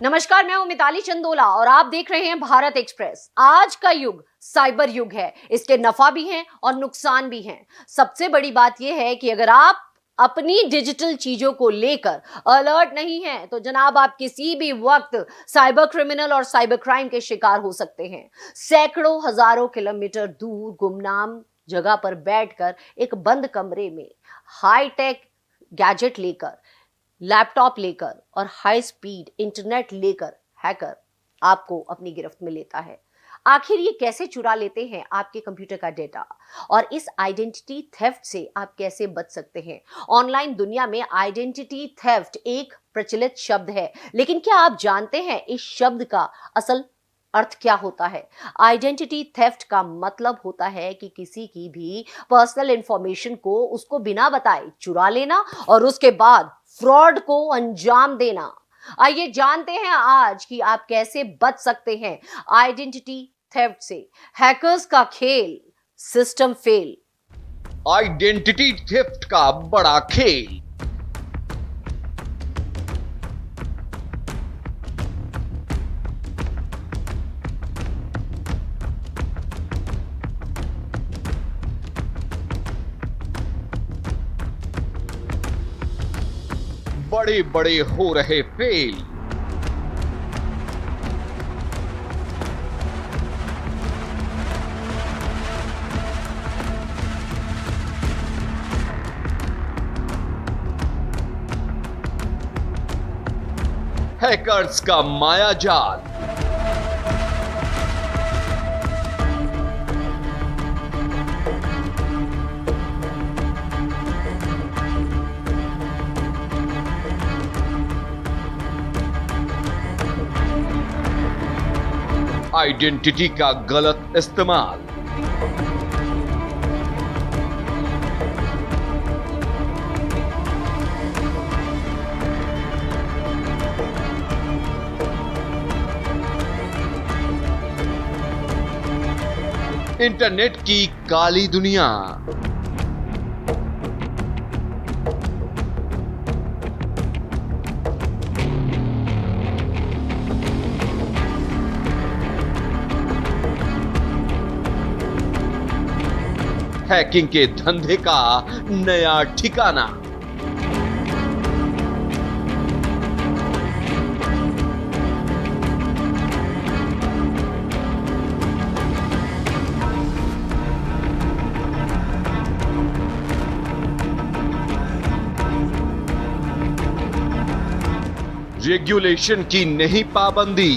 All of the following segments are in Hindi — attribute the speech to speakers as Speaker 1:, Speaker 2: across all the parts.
Speaker 1: नमस्कार, मैं हूं मिताली चंदोला और आप देख रहे हैं भारत एक्सप्रेस। आज का युग साइबर युग है। इसके नफा भी हैं और नुकसान भी हैं। सबसे बड़ी बात यह है कि अगर आप अपनी डिजिटल चीजों को लेकर अलर्ट नहीं हैं तो जनाब आप किसी भी वक्त साइबर क्रिमिनल और साइबर क्राइम के शिकार हो सकते हैं। सैकड़ों हजारों किलोमीटर दूर गुमनाम जगह पर बैठकर एक बंद कमरे में हाईटेक गैजेट लेकर, लैपटॉप लेकर और हाई स्पीड इंटरनेट लेकर हैकर आपको अपनी गिरफ्त में लेता है। आखिर ये कैसे चुरा लेते हैं आपके कंप्यूटर का डेटा और इस आइडेंटिटी थेफ्ट से आप कैसे बच सकते हैं? ऑनलाइन दुनिया में आइडेंटिटी थेफ्ट एक प्रचलित शब्द है, लेकिन क्या आप जानते हैं इस शब्द का असल अर्थ क्या होता है? आइडेंटिटी थेफ्ट का मतलब होता है कि किसी की भी पर्सनल इंफॉर्मेशन को उसको बिना बताए चुरा लेना और उसके बाद फ्रॉड को अंजाम देना। आइए जानते हैं आज कि आप कैसे बच सकते हैं आइडेंटिटी थेफ्ट से। हैकर्स का खेल, सिस्टम फेल।
Speaker 2: आइडेंटिटी थेफ्ट का बड़ा खेल। बड़े बड़े हो रहे फेल। हैकर्स का मायाजाल। आइडेंटिटी का गलत इस्तेमाल। इंटरनेट की काली दुनिया। हैकिंग के धंधे का नया ठिकाना। रेगुलेशन की नहीं पाबंदी।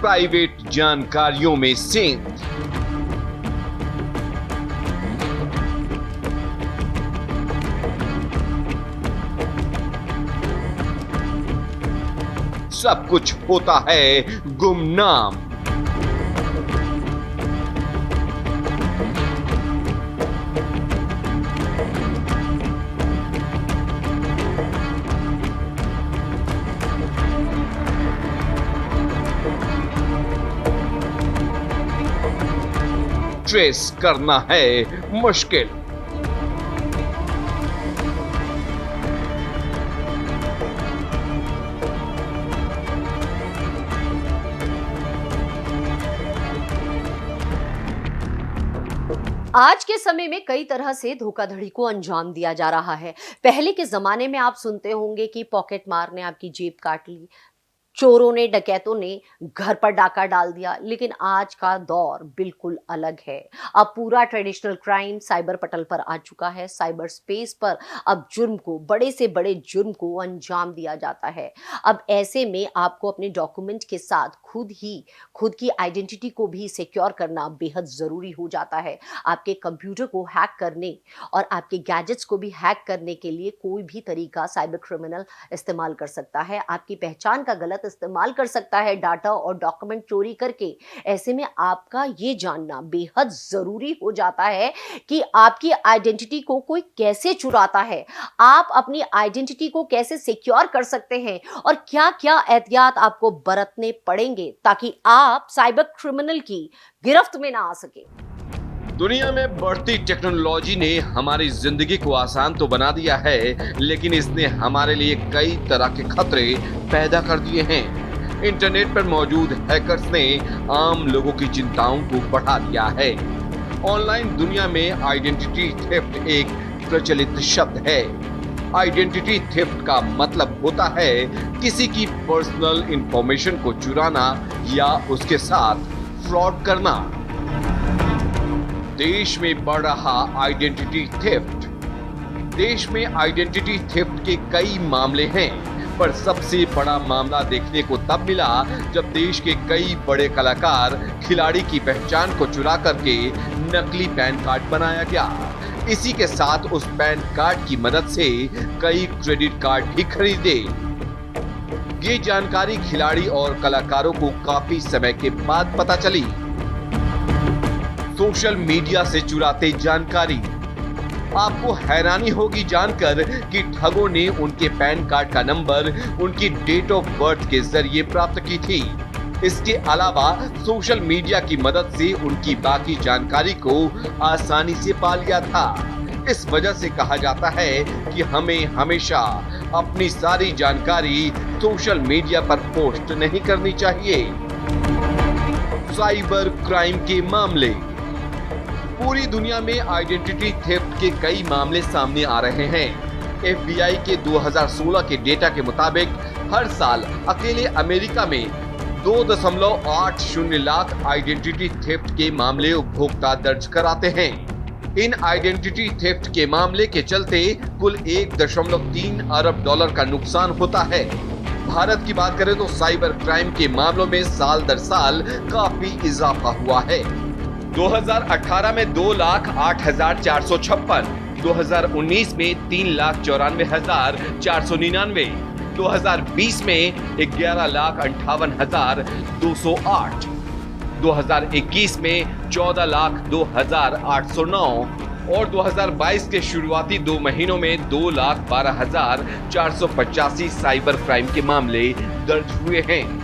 Speaker 2: प्राइवेट जानकारियों में सेंध। सब कुछ होता है गुमनाम। ट्रेस करना है मुश्किल।
Speaker 1: आज के समय में कई तरह से धोखाधड़ी को अंजाम दिया जा रहा है। पहले के जमाने में आप सुनते होंगे कि पॉकेट मार ने आपकी जेब काट ली, चोरों ने, डकैतों ने घर पर डाका डाल दिया। लेकिन आज का दौर बिल्कुल अलग है। अब पूरा ट्रेडिशनल क्राइम साइबर पटल पर आ चुका है। साइबर स्पेस पर अब जुर्म को, बड़े से बड़े जुर्म को अंजाम दिया जाता है। अब ऐसे में आपको अपने डॉक्यूमेंट के साथ खुद की आइडेंटिटी को भी सिक्योर करना बेहद ज़रूरी हो जाता है। आपके कंप्यूटर को हैक करने और आपके गैजेट्स को भी हैक करने के लिए कोई भी तरीका साइबर क्रिमिनल इस्तेमाल कर सकता है। आपकी पहचान का गलत इस्तेमाल कर सकता है डाटा और डॉक्यूमेंट चोरी करके। ऐसे में आपका ये जानना बेहद ज़रूरी हो जाता है कि आपकी आइडेंटिटी को कोई कैसे चुराता है, आप अपनी आइडेंटिटी को कैसे सिक्योर कर सकते हैं और क्या-क्या एहतियात आपको बरतने पड़ेंगे ताकि आप साइबर क्रिमिनल की गिरफ्त में ना आ सके।
Speaker 2: दुनिया में बढ़ती टेक्नोलॉजी ने हमारी जिंदगी को आसान तो बना दिया है, लेकिन इसने हमारे लिए कई तरह के खतरे पैदा कर दिए हैं। इंटरनेट पर मौजूद हैकर्स ने आम लोगों की चिंताओं को बढ़ा दिया है। ऑनलाइन दुनिया में आइडेंटिटी थेफ्ट एक प्रचलित शब्द है। आइडेंटिटी थेफ्ट का मतलब होता है किसी की पर्सनल इंफॉर्मेशन को चुराना या उसके साथ फ्रॉड करना। देश में बढ़ रहा आइडेंटिटी थेफ्ट। देश में आइडेंटिटी थेफ्ट के कई मामले हैं, पर सबसे बड़ा मामला देखने को तब मिला जब देश के कई बड़े कलाकार खिलाड़ी की पहचान को चुरा करके नकली पैन कार्ड बनाया गया। इसी के साथ उस पैन कार्ड की मदद से कई क्रेडिट कार्ड भी खरीदे। ये जानकारी खिलाड़ी और कलाकारों को काफी समय के बाद पता चली। सोशल मीडिया से चुराते जानकारी। आपको हैरानी होगी जानकर कि ठगों ने उनके पैन कार्ड का नंबर उनकी डेट ऑफ बर्थ के जरिए प्राप्त की थी। इसके अलावा सोशल मीडिया की मदद से उनकी बाकी जानकारी को आसानी से पा लिया था। इस वजह से कहा जाता है कि हमें हमेशा अपनी सारी जानकारी सोशल मीडिया पर पोस्ट नहीं करनी चाहिए। साइबर क्राइम के मामले। पूरी दुनिया में आइडेंटिटी थेफ्ट के कई मामले सामने आ रहे हैं। FBI के 2016 के डेटा के मुताबिक हर साल अकेले अमेरिका में 2.80 लाख आइडेंटिटी थेफ्ट के मामले उपभोक्ता दर्ज कराते हैं। इन आइडेंटिटी थेफ्ट के मामले के चलते कुल 1.3 अरब डॉलर का नुकसान होता है। भारत की बात करें तो साइबर क्राइम के मामलों में साल दर साल काफी इजाफा हुआ है। 2018 में 2,08,456, 2019 में 3,94,499, 2020 में 11,58,208, 2021 में 14,02,809 और 2022 के शुरुआती 2 महीनों में 2,12,485 साइबर क्राइम के मामले दर्ज हुए हैं।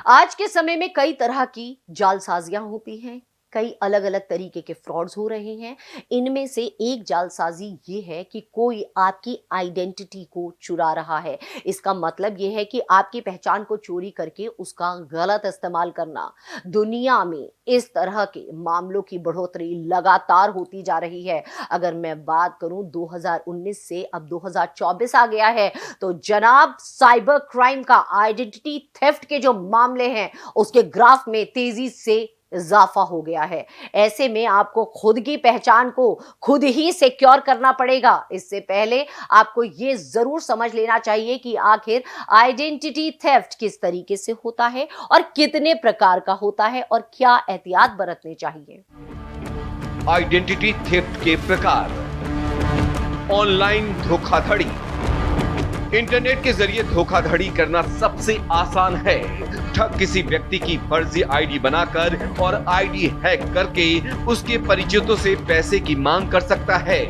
Speaker 1: आज के समय में कई तरह की जालसाजियां होती हैं, कई अलग अलग तरीके के फ्रॉड्स हो रहे हैं। इनमें से एक जालसाजी ये है कि कोई आपकी आइडेंटिटी को चुरा रहा है। इसका मतलब ये है कि आपकी पहचान को चोरी करके उसका गलत इस्तेमाल करना। दुनिया में इस तरह के मामलों की बढ़ोतरी लगातार होती जा रही है। अगर मैं बात करूं 2019 से अब 2024 आ गया है, तो जनाब साइबर क्राइम का आइडेंटिटी थेफ्ट के जो मामले हैं उसके ग्राफ में तेजी से इजाफा हो गया है। ऐसे में आपको खुद की पहचान को खुद ही सिक्योर करना पड़ेगा। इससे पहले आपको ये जरूर समझ लेना चाहिए कि आखिर आइडेंटिटी थेफ्ट किस तरीके से होता है और कितने प्रकार का होता है और क्या एहतियात बरतने चाहिए।
Speaker 2: आइडेंटिटी थेफ्ट के प्रकार। ऑनलाइन धोखाधड़ी। इंटरनेट के जरिए धोखाधड़ी करना सबसे आसान है। ठग किसी व्यक्ति की फर्जी आईडी बनाकर और आईडी हैक करके उसके परिचितों से पैसे की मांग कर सकता है।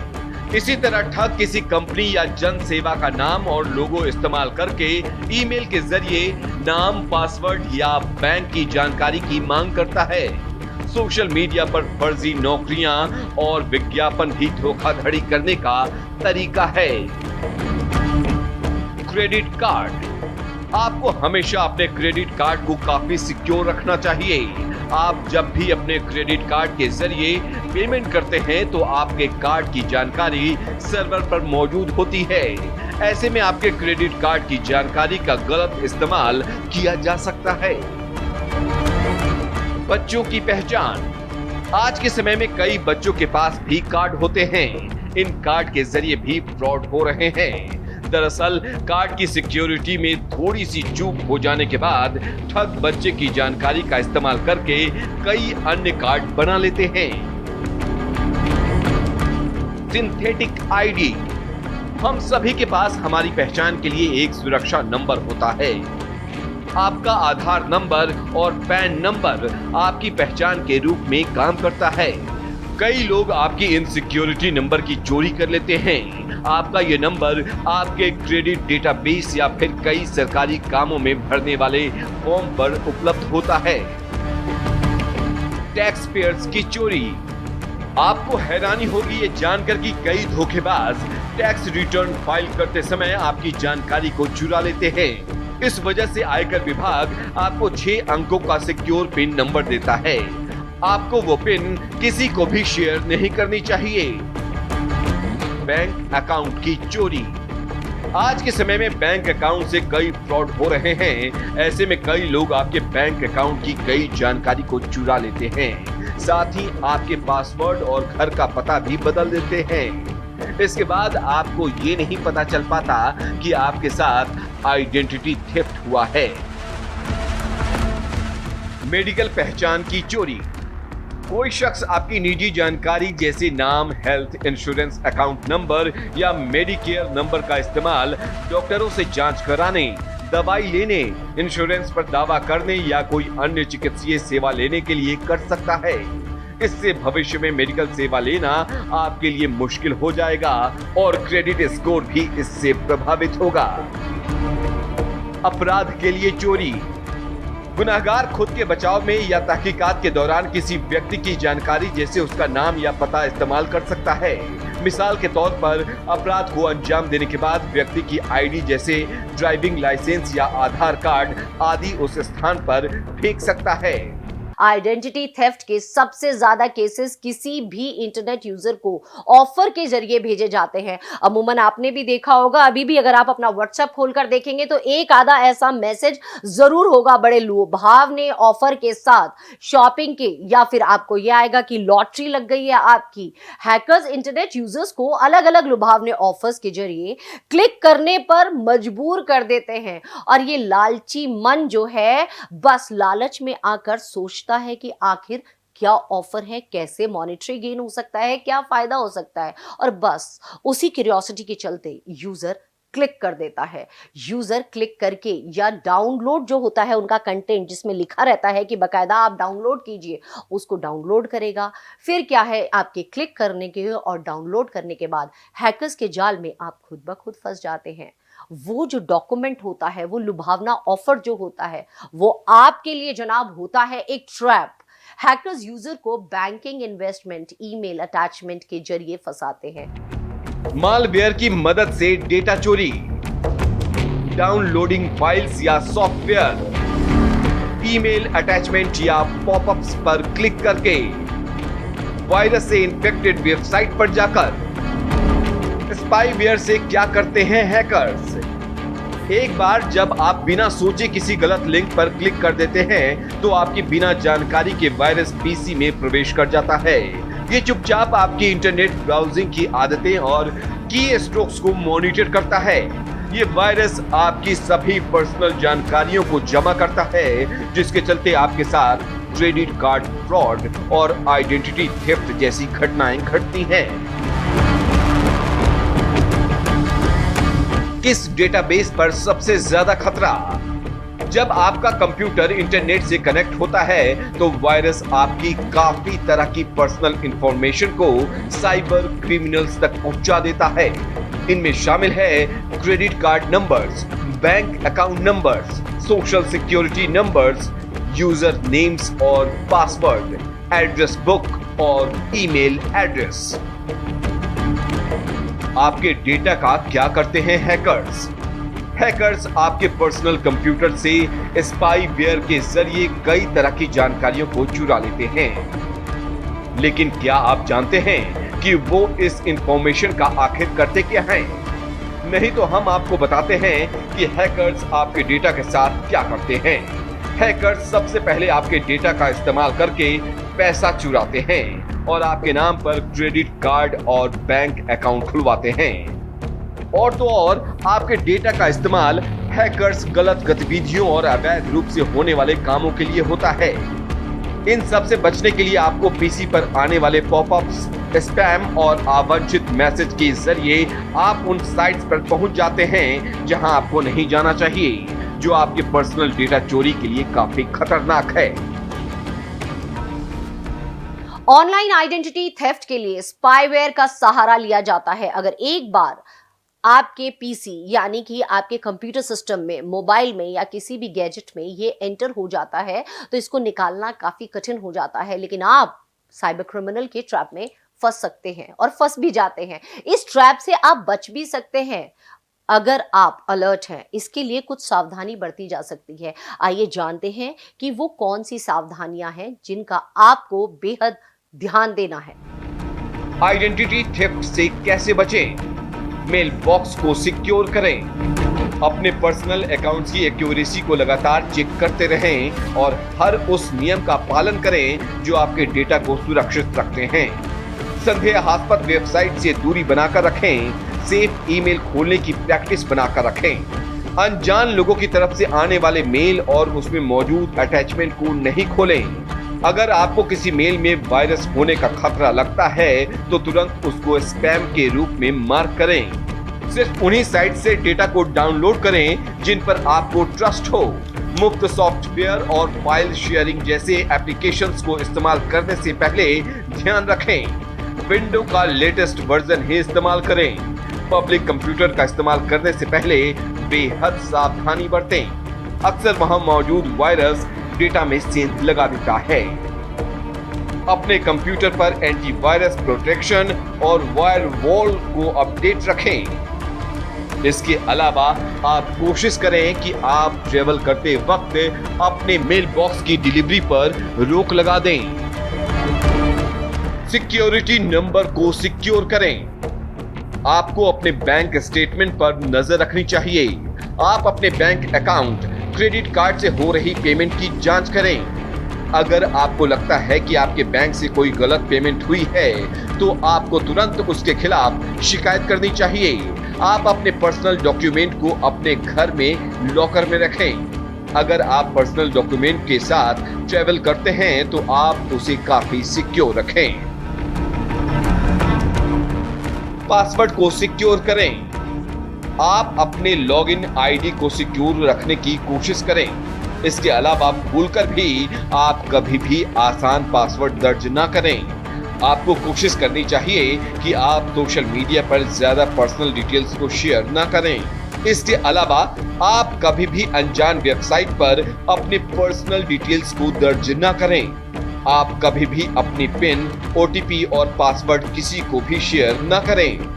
Speaker 2: इसी तरह ठग किसी कंपनी या जन सेवा का नाम और लोगो इस्तेमाल करके ईमेल के जरिए नाम, पासवर्ड या बैंक की जानकारी की मांग करता है। सोशल मीडिया पर फर्जी नौकरियां और विज्ञापन भी धोखाधड़ी करने का तरीका है। Credit card. आपको हमेशा अपने क्रेडिट कार्ड को काफी सिक्योर रखना चाहिए। आप जब भी अपने क्रेडिट कार्ड के जरिए पेमेंट करते हैं तो आपके कार्ड की जानकारी सर्वर पर मौजूद होती है। ऐसे में आपके क्रेडिट कार्ड की जानकारी का गलत इस्तेमाल किया जा सकता है। बच्चों की पहचान। आज के समय में कई बच्चों के पास भी कार्ड होते हैं। इन कार्ड के जरिए भी फ्रॉड हो रहे हैं। दरअसल कार्ड की सिक्योरिटी में थोड़ी सी चूक हो जाने के बाद ठग बच्चे की जानकारी का इस्तेमाल करके कई अन्य कार्ड बना लेते हैं। Synthetic ID. हम सभी के पास हमारी पहचान के लिए एक सुरक्षा नंबर होता है। आपका आधार नंबर और पैन नंबर आपकी पहचान के रूप में काम करता है। कई लोग आपकी इन सिक्योरिटी नंबर की चोरी कर लेते हैं। आपका ये नंबर आपके क्रेडिट डेटाबेस या फिर कई सरकारी कामों में भरने वाले फॉर्म पर उपलब्ध होता है। टैक्स पेयर्स की चोरी। आपको हैरानी होगी ये जानकर कि कई धोखेबाज टैक्स रिटर्न फाइल करते समय आपकी जानकारी को चुरा लेते हैं। इस वजह से आयकर विभाग आपको 6 अंकों का सिक्योर पिन नंबर देता है। आपको वो पिन किसी को भी शेयर नहीं करनी चाहिए। बैंक अकाउंट की चोरी। आज के समय में बैंक अकाउंट से कई फ्रॉड हो रहे हैं। ऐसे में कई लोग आपके बैंक अकाउंट की कई जानकारी को चुरा लेते हैं। साथ ही आपके पासवर्ड और घर का पता भी बदल देते हैं। इसके बाद आपको ये नहीं पता चल पाता कि आपके साथ आइडेंटिटी थेफ्ट हुआ है। मेडिकल पहचान की चोरी। कोई शख्स आपकी निजी जानकारी जैसे नाम, हेल्थ इंश्योरेंस अकाउंट नंबर या मेडिकेयर नंबर का इस्तेमाल डॉक्टरों से जांच कराने, दवाई लेने, इंश्योरेंस पर दावा करने या कोई अन्य चिकित्सीय सेवा लेने के लिए कर सकता है। इससे भविष्य में मेडिकल सेवा लेना आपके लिए मुश्किल हो जाएगा और क्रेडिट स्कोर भी इससे प्रभावित होगा। अपराध के लिए चोरी। गुनहगार खुद के बचाव में या तहकीकात के दौरान किसी व्यक्ति की जानकारी जैसे उसका नाम या पता इस्तेमाल कर सकता है। मिसाल के तौर पर अपराध को अंजाम देने के बाद व्यक्ति की आईडी जैसे ड्राइविंग लाइसेंस या आधार कार्ड आदि उस स्थान पर फेंक सकता है।
Speaker 1: आइडेंटिटी थेफ्ट के सबसे ज्यादा केसेस किसी भी इंटरनेट यूजर को ऑफर के जरिए भेजे जाते हैं। अमूमन आपने भी देखा होगा, अभी भी अगर आप अपना व्हाट्सएप खोलकर देखेंगे तो एक आधा ऐसा मैसेज जरूर होगा बड़े लुभावने ऑफर के साथ शॉपिंग के, या फिर आपको यह आएगा कि लॉटरी लग गई है आपकी। हैकर्स इंटरनेट यूजर्स को अलग अलग लुभावने ऑफर्स के जरिए क्लिक करने पर मजबूर कर देते हैं और ये लालची मन जो है बस लालच में आकर सोचता है कि आखिर क्या ऑफर है, कैसे मॉनेटरी गेन हो सकता है, क्या फायदा हो सकता है, और बस उसी क्यूरियोसिटी के चलते यूजर क्लिक कर देता है। यूजर क्लिक करके या डाउनलोड जो होता है उनका कंटेंट जिसमें लिखा रहता है कि बकायदा आप डाउनलोड कीजिए, उसको डाउनलोड करेगा। फिर क्या है, आपके क्लिक करने के और डाउनलोड करने के बाद हैकर्स के जाल में आप खुद ब खुद फंस जाते हैं। वो जो डॉक्यूमेंट होता है, वो लुभावना ऑफर जो होता है, वो आपके लिए जनाब होता है एक ट्रैप। हैकर्स यूजर को बैंकिंग, इन्वेस्टमेंट, ईमेल अटैचमेंट के जरिए फंसाते हैं।
Speaker 2: मालवेयर की मदद से डेटा चोरी। डाउनलोडिंग फाइल्स या सॉफ्टवेयर, ईमेल अटैचमेंट या पॉपअप्स पर क्लिक करके, वायरस से इन्फेक्टेड वेबसाइट पर जाकर। स्पाईवेयर से क्या करते हैं हैकर्स? एक बार जब आप बिना सोचे किसी गलत लिंक पर क्लिक कर देते हैं तो आपकी बिना जानकारी के वायरस पीसी में प्रवेश कर जाता है। ये चुपचाप आपकी इंटरनेट ब्राउजिंग की आदतें और की स्ट्रोक्स को मॉनिटर करता है। ये वायरस आपकी सभी पर्सनल जानकारियों को जमा करता है, जिसके चलते आपके साथ क्रेडिट कार्ड फ्रॉड और आइडेंटिटी थेफ्ट जैसी घटनाएं घटती हैं। किस डेटाबेस पर सबसे ज्यादा खतरा? जब आपका कंप्यूटर इंटरनेट से कनेक्ट होता है तो वायरस आपकी काफी तरह की पर्सनल इंफॉर्मेशन को साइबर क्रिमिनल्स तक पहुंचा देता है। इनमें शामिल है credit card numbers, bank account numbers, social security numbers, user names और पासवर्ड, एड्रेस बुक और ईमेल एड्रेस। आपके डेटा का क्या करते हैं हैकर्स? हैकर्स आपके पर्सनल कंप्यूटर से स्पाईवेयर के जरिए कई तरह की जानकारियों को चुरा लेते हैं। लेकिन क्या आप जानते हैं कि वो इस इंफॉर्मेशन का आखिर करते क्या हैं? नहीं तो हम आपको बताते हैं कि हैकर्स आपके डेटा के साथ क्या करते हैं। हैकर्स सबसे पहले आपके डेटा का इस्तेमाल करके पैसा चुराते हैं और आपके नाम पर क्रेडिट कार्ड और बैंक अकाउंट खुलवाते हैं। और तो और आपके डेटा का इस्तेमाल हैकर्स गलत गतिविधियों और अवैध रूप से होने वाले कामों के लिए होता है। इन सब से बचने के लिए आपको पीसी पर आने वाले पॉपअप्स, स्पैम और अवांछित मैसेज के जरिए आप उन साइट्स पर पहुंच जाते हैं जहां आपको नहीं जाना चाहिए, जो आपके पर्सनल डेटा चोरी के लिए काफी खतरनाक है।
Speaker 1: ऑनलाइन आइडेंटिटी थेफ्ट के लिए स्पाईवेयर का सहारा लिया जाता है। अगर एक बार आपके पीसी यानी कि आपके कंप्यूटर सिस्टम में, मोबाइल में या किसी भी गैजेट में ये एंटर हो जाता है तो इसको निकालना काफी कठिन हो जाता है। लेकिन आप साइबर क्रिमिनल के ट्रैप में फंस सकते हैं और फंस भी जाते हैं। इस ट्रैप से आप बच भी सकते हैं अगर आप अलर्ट हैं। इसके लिए कुछ सावधानी बरती जा सकती है। आइए जानते हैं कि वो कौन सी सावधानियां हैं जिनका आपको बेहद ध्यान देना है।
Speaker 2: आइडेंटिटी थेफ्ट से कैसे बचें? मेल बॉक्स को सिक्योर करें, अपने पर्सनल अकाउंट्स की एक्यूरेसी को लगातार चेक करते रहें और हर उस नियम का पालन करें जो आपके डेटा को सुरक्षित रखते हैं। संदेहास्पद वेबसाइट से दूरी बनाकर रखें, सेफ ईमेल खोलने की प्रैक्टिस बनाकर रखें, अनजान लोगों की तरफ से आने वाले मेल और उसमें मौजूद अटैचमेंट को नहीं खोलें। अगर आपको किसी मेल में वायरस होने का खतरा लगता है तो तुरंत उसको स्पैम के रूप में मार्क करें। सिर्फ उन्हीं साइट से डेटा को डाउनलोड करें जिन पर आपको ट्रस्ट हो। मुफ्त सॉफ्टवेयर और फाइल शेयरिंग जैसे एप्लीकेशंस को इस्तेमाल करने से पहले ध्यान रखें, विंडो का लेटेस्ट वर्जन ही इस्तेमाल करें। पब्लिक कंप्यूटर का इस्तेमाल करने से पहले बेहद सावधानी बरतें। अक्सर वहां मौजूद वायरस डेटा में सेंध लगा देता है। अपने कंप्यूटर पर एंटीवायरस प्रोटेक्शन और फायरवॉल को अपडेट रखें। इसके अलावा आप कोशिश करें कि आप ट्रैवल करते वक्त अपने मेल बॉक्स की डिलीवरी पर रोक लगा दें। सिक्योरिटी नंबर को सिक्योर करें। आपको अपने बैंक स्टेटमेंट पर नजर रखनी चाहिए। आप अपने बैंक अकाउंट, क्रेडिट कार्ड से हो रही पेमेंट की जांच करें। अगर आपको लगता है कि आपके बैंक से कोई गलत पेमेंट हुई है तो आपको तुरंत उसके खिलाफ शिकायत करनी चाहिए। आप अपने पर्सनल डॉक्यूमेंट को अपने घर में लॉकर में रखें। अगर आप पर्सनल डॉक्यूमेंट के साथ ट्रैवल करते हैं तो आप उसे काफी सिक्योर रखें। पासवर्ड को सिक्योर करें। आप अपने लॉगिन आईडी को सिक्योर रखने की कोशिश करें। इसके अलावा भूलकर भी आप कभी भी आसान पासवर्ड दर्ज ना करें। आपको कोशिश करनी चाहिए कि आप सोशल मीडिया पर ज्यादा पर्सनल डिटेल्स को शेयर ना करें। इसके अलावा आप कभी भी अनजान वेबसाइट पर अपने पर्सनल डिटेल्स को दर्ज ना करें। आप कभी भी अपनी पिन, ओटीपी और पासवर्ड किसी को भी शेयर ना करें।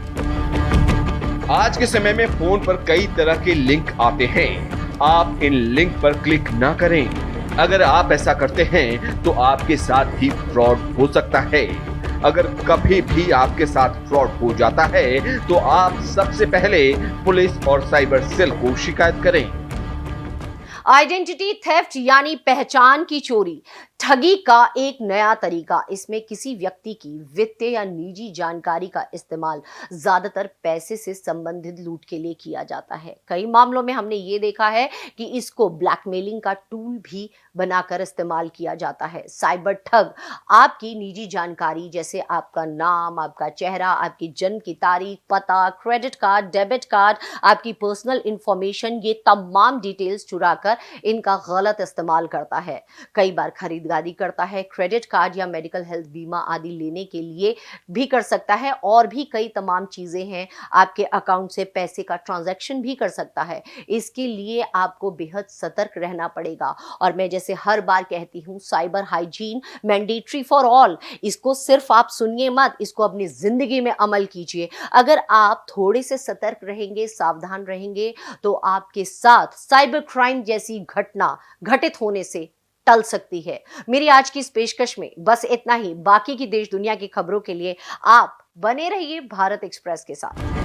Speaker 2: आज के समय में फोन पर कई तरह के लिंक आते हैं। आप इन लिंक पर क्लिक ना करें। अगर आप ऐसा करते हैं तो आपके साथ भी फ्रॉड हो सकता है। अगर कभी भी आपके साथ फ्रॉड हो जाता है तो आप सबसे पहले पुलिस और साइबर सेल को शिकायत करें।
Speaker 1: आइडेंटिटी थेफ्ट यानी पहचान की चोरी, ठगी का एक नया तरीका। इसमें किसी व्यक्ति की वित्तीय या निजी जानकारी का इस्तेमाल ज्यादातर पैसे से संबंधित लूट के लिए किया जाता है। कई मामलों में हमने ये देखा है कि इसको ब्लैकमेलिंग का टूल भी बनाकर इस्तेमाल किया जाता है। साइबर ठग आपकी निजी जानकारी जैसे आपका नाम, आपका चेहरा, आपकी जन्म की तारीख, पता, क्रेडिट कार्ड, डेबिट कार्ड, आपकी पर्सनल इंफॉर्मेशन, ये तमाम डिटेल्स चुराकर इनका गलत इस्तेमाल करता है। कई बार खरीददारी करता है, क्रेडिट कार्ड या मेडिकल हेल्थ बीमा आदि लेने के लिए भी कर सकता है और भी कई तमाम चीजें हैं। आपके अकाउंट से पैसे का ट्रांजैक्शन भी कर सकता है। इसके लिए आपको बेहद सतर्क रहना पड़ेगा। और मैं जैसे हर बार कहती हूं, cyber hygiene mandatory for all. इसको सिर्फ आप सुनिए मत, इसको अपनी जिंदगी में अमल कीजिए। अगर आप थोड़े से सतर्क रहेंगे, सावधान रहेंगे तो आपके साथ साइबर क्राइम जैसी घटना घटित होने से टल सकती है। मेरी आज की इस पेशकश में बस इतना ही। बाकी की देश दुनिया की खबरों के लिए आप बने रहिए भारत एक्सप्रेस के साथ।